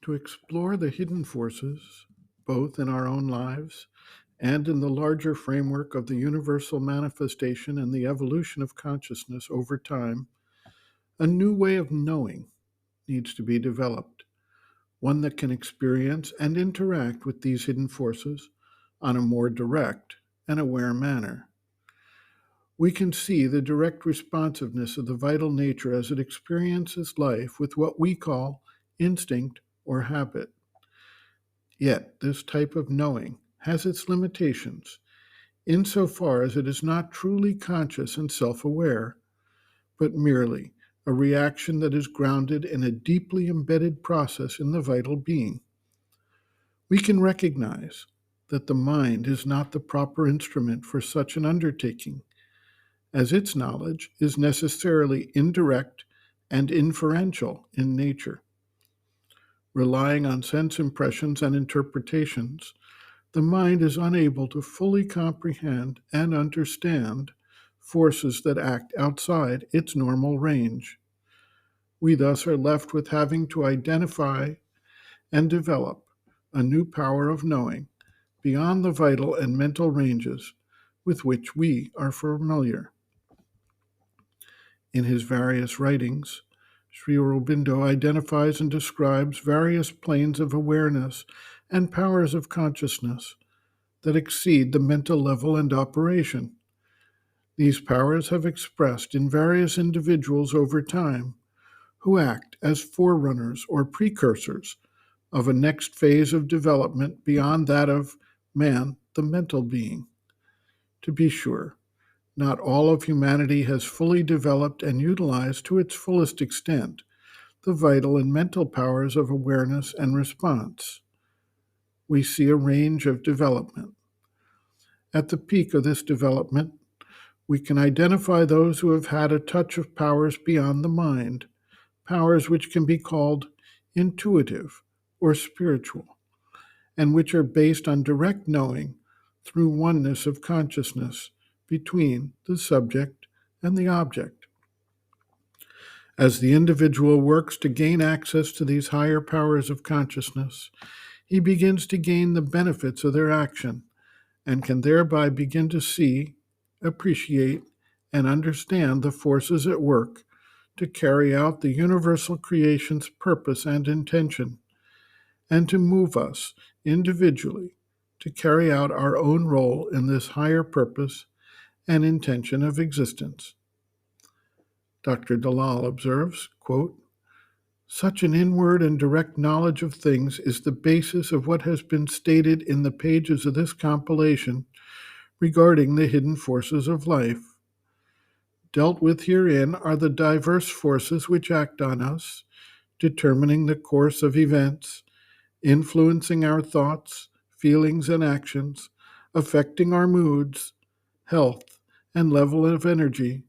To explore the hidden forces, both in our own lives and in the larger framework of the universal manifestation and the evolution of consciousness over time, a new way of knowing needs to be developed, one that can experience and interact with these hidden forces on a more direct and aware manner. We can see the direct responsiveness of the vital nature as it experiences life with what we call instinct or habit. Yet, this type of knowing has its limitations insofar as it is not truly conscious and self aware, but merely a reaction that is grounded in a deeply embedded process in the vital being. We can recognize that the mind is not the proper instrument for such an undertaking, as its knowledge is necessarily indirect and inferential in nature. Relying on sense impressions and interpretations, the mind is unable to fully comprehend and understand forces that act outside its normal range. We thus are left with having to identify and develop a new power of knowing beyond the vital and mental ranges with which we are familiar. In his various writings, Sri Aurobindo identifies and describes various planes of awareness and powers of consciousness that exceed the mental level and operation. These powers have expressed in various individuals over time who act as forerunners or precursors of a next phase of development beyond that of man, the mental being. To be sure, not all of humanity has fully developed and utilized to its fullest extent the vital and mental powers of awareness and response. We see a range of development. At the peak of this development, we can identify those who have had a touch of powers beyond the mind, powers which can be called intuitive or spiritual, and which are based on direct knowing through oneness of consciousness between the subject and the object. As the individual works to gain access to these higher powers of consciousness, he begins to gain the benefits of their action and can thereby begin to see, appreciate, and understand the forces at work to carry out the universal creation's purpose and intention, and to move us individually to carry out our own role in this higher purpose and intention of existence. Dr. Dalal observes, quote, "Such an inward and direct knowledge of things is the basis of what has been stated in the pages of this compilation regarding the hidden forces of life. Dealt with herein are the diverse forces which act on us, determining the course of events, influencing our thoughts, feelings, and actions, affecting our moods, health, and level of energy,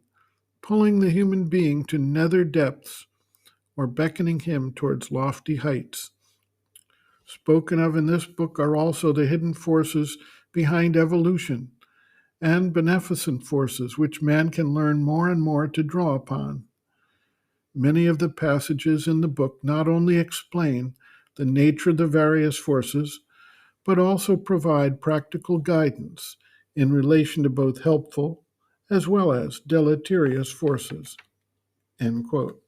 pulling the human being to nether depths or beckoning him towards lofty heights. Spoken of in this book are also the hidden forces behind evolution and beneficent forces which man can learn more and more to draw upon. Many of the passages in the book not only explain the nature of the various forces, but also provide practical guidance in relation to both helpful as well as deleterious forces." End quote.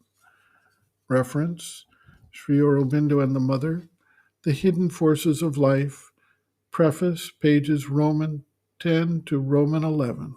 Reference: Sri Aurobindo and the Mother, The Hidden Forces of Life, Preface, pages Roman 10 to Roman 11.